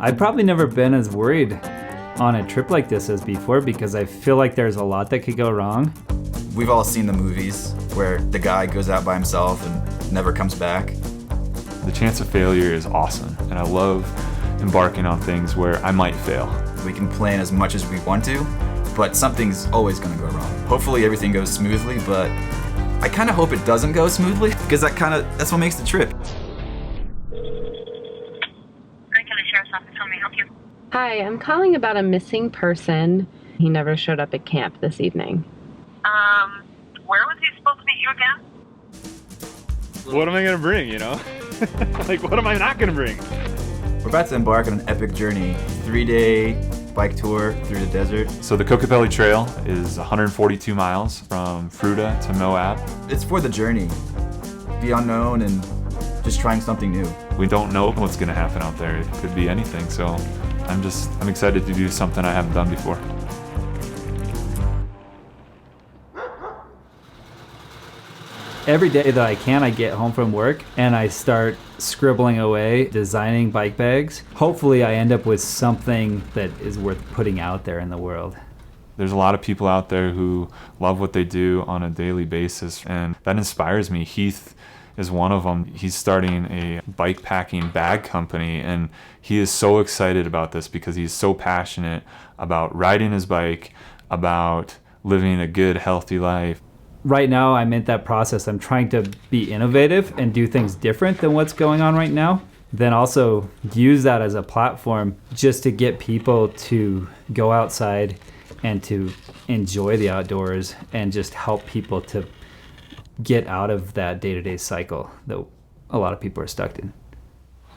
I've probably never been as worried on a trip like this as before because I feel like there's a lot that could go wrong. We've all seen the movies where the guy goes out by himself and never comes back. The chance of failure is awesome, and I love embarking on things where I might fail. We can plan as much as we want to, but something's always going to go wrong. Hopefully everything goes smoothly, but I kind of hope it doesn't go smoothly because that's what makes the trip. Hi, I'm calling about a missing person. He never showed up at camp this evening. Where was he supposed to meet you again? What am I gonna bring, you know? Like, what am I not gonna bring? We're about to embark on an epic journey, 3-day bike tour through the desert. So the Kokopelli Trail is 142 miles from Fruta to Moab. It's for the journey, the unknown and just trying something new. We don't know what's gonna happen out there. It could be anything, so I'm excited to do something I haven't done before. Every day that I can, I get home from work and I start scribbling away, designing bike bags. Hopefully I end up with something that is worth putting out there in the world. There's a lot of people out there who love what they do on a daily basis, and that inspires me. Heath is one of them. He's starting a bike packing bag company, and he is so excited about this because he's so passionate about riding his bike, about living a good, healthy life. Right now, I'm in that process. I'm trying to be innovative and do things different than what's going on right now. Then also use that as a platform just to get people to go outside and to enjoy the outdoors and just help people to get out of that day-to-day cycle that a lot of people are stuck in.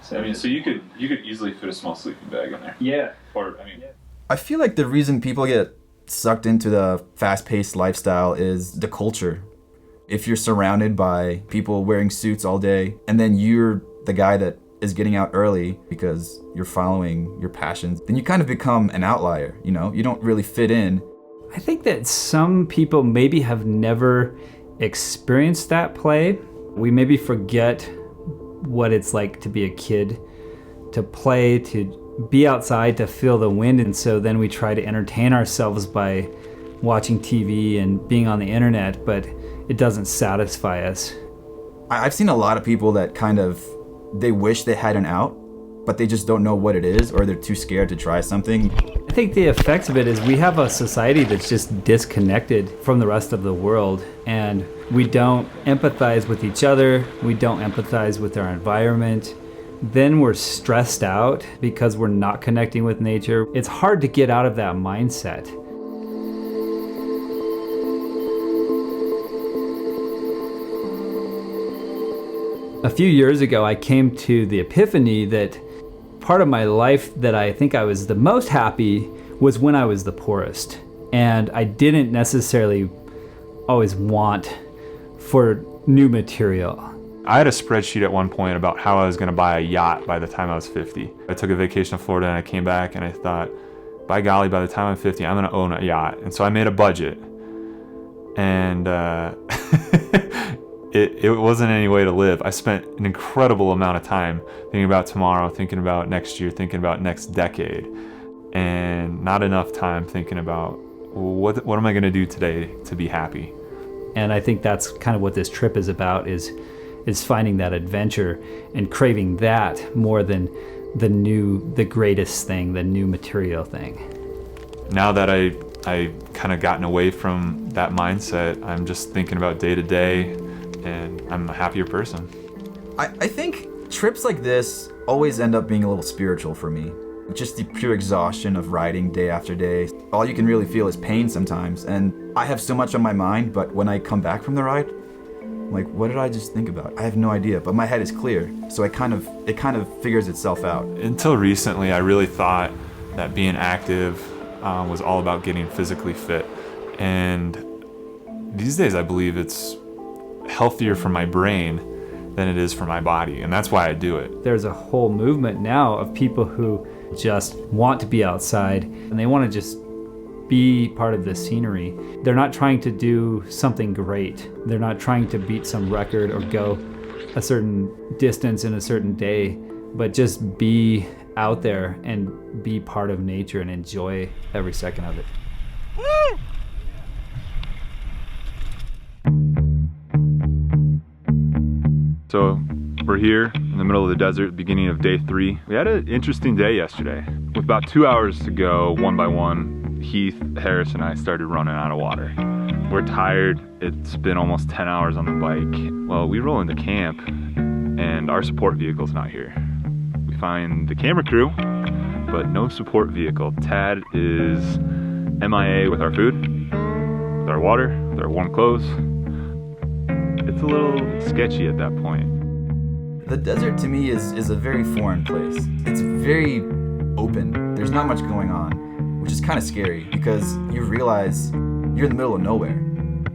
So you could easily fit a small sleeping bag in there. Yeah. I feel like the reason people get sucked into the fast-paced lifestyle is the culture. If you're surrounded by people wearing suits all day, and then you're the guy that is getting out early because you're following your passions, then you kind of become an outlier, you know? You don't really fit in. I think that some people maybe have never experienced that play. We maybe forget what it's like to be a kid, to play, to be outside, to feel the wind, and so then we try to entertain ourselves by watching TV and being on the internet, but it doesn't satisfy us. I've seen a lot of people that they wish they had an out, but they just don't know what it is, or they're too scared to try something. I think the effects of it is we have a society that's just disconnected from the rest of the world, and we don't empathize with each other, we don't empathize with our environment. Then we're stressed out because we're not connecting with nature. It's hard to get out of that mindset. A few years ago, I came to the Epiphany that part of my life that I think I was the most happy was when I was the poorest. And I didn't necessarily always want for new material. I had a spreadsheet at one point about how I was going to buy a yacht by the time I was 50. I took a vacation to Florida and I came back and I thought, by golly, by the time I'm 50, I'm going to own a yacht. And so I made a budget. And it wasn't any way to live. I spent an incredible amount of time thinking about tomorrow, thinking about next year, thinking about next decade, and not enough time thinking about what am I going to do today to be happy. And I think that's kind of what this trip is about, is finding that adventure and craving that more than the greatest thing, the new material thing. Now that I kind of gotten away from that mindset, I'm just thinking about day to day, and I'm a happier person. I think trips like this always end up being a little spiritual for me. Just the pure exhaustion of riding day after day. All you can really feel is pain sometimes, and I have so much on my mind, but when I come back from the ride, like, what did I just think about? I have no idea, but my head is clear, so it kind of figures itself out. Until recently, I really thought that being active was all about getting physically fit, and these days I believe it's healthier for my brain than it is for my body, and that's why I do it. There's a whole movement now of people who just want to be outside, and they want to just be part of the scenery. They're not trying to do something great. They're not trying to beat some record or go a certain distance in a certain day. but just be out there and be part of nature and enjoy every second of it. So we're here in the middle of the desert, beginning of day 3. We had an interesting day yesterday. With about 2 hours to go, one by one, Heath, Harris, and I started running out of water. We're tired. It's been almost 10 hours on the bike. Well, we roll into camp and our support vehicle's not here. We find the camera crew, but no support vehicle. Tad is MIA with our food, with our water, with our warm clothes. It's a little sketchy at that point. The desert to me is a very foreign place. It's very open. There's not much going on, which is kind of scary because you realize you're in the middle of nowhere,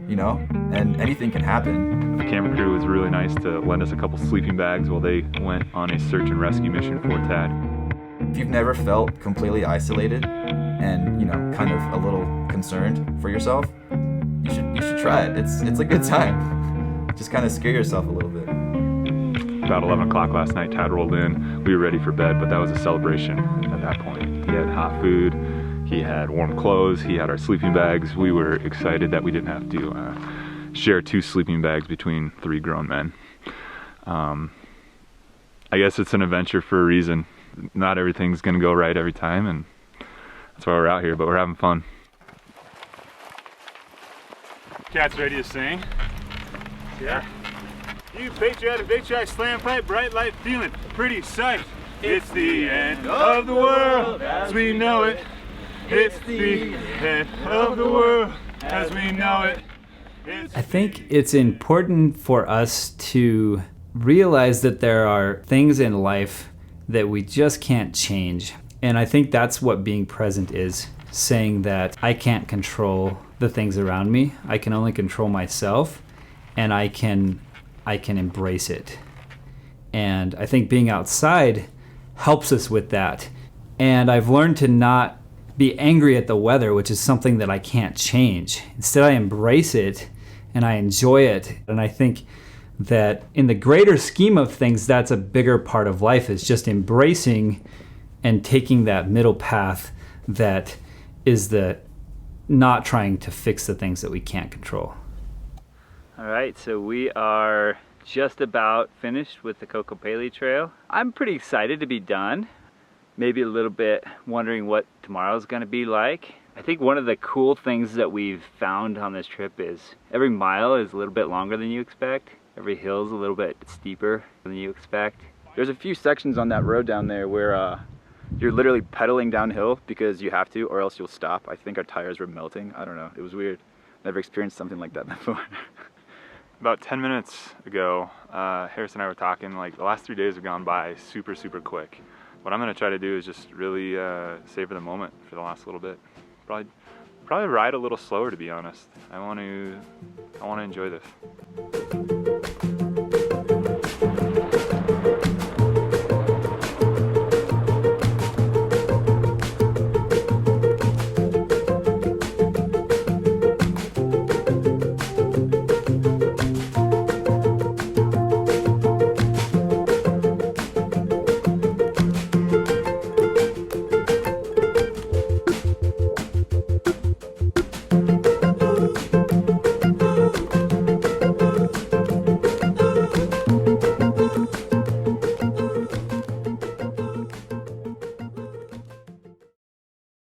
you know? And anything can happen. The camera crew was really nice to lend us a couple sleeping bags while they went on a search and rescue mission for Tad. If you've never felt completely isolated and, you know, kind of a little concerned for yourself, you should try it. It's a good time. Just kind of scare yourself a little bit. About 11 o'clock last night, Tad rolled in. We were ready for bed, but that was a celebration at that point. He had hot food, he had warm clothes, he had our sleeping bags. We were excited that we didn't have to share 2 sleeping bags between 3 grown men. I guess it's an adventure for a reason. Not everything's gonna go right every time, and that's why we're out here, but we're having fun. Cat's ready to sing. Yeah. You patriotic slam pipe, bright light feeling pretty psyched. It's the end of the world as we know it. It's the end of the world as we know it. I think it's important for us to realize that there are things in life that we just can't change. And I think that's what being present is, saying that I can't control the things around me. I can only control myself, and I can embrace it. And I think being outside helps us with that. And I've learned to not be angry at the weather, which is something that I can't change. Instead, I embrace it and I enjoy it. And I think that in the greater scheme of things, that's a bigger part of life, is just embracing and taking that middle path that is the not trying to fix the things that we can't control. All right, so we are just about finished with the Kokopelli Trail. I'm pretty excited to be done. Maybe a little bit wondering what tomorrow's gonna be like. I think one of the cool things that we've found on this trip is every mile is a little bit longer than you expect. Every hill is a little bit steeper than you expect. There's a few sections on that road down there where you're literally pedaling downhill because you have to, or else you'll stop. I think our tires were melting. I don't know. It was weird. Never experienced something like that before. About 10 minutes ago, Harris and I were talking, like the last 3 days have gone by super quick. What I'm gonna try to do is just really savor the moment for the last little bit. Probably ride a little slower, to be honest. I want to enjoy this.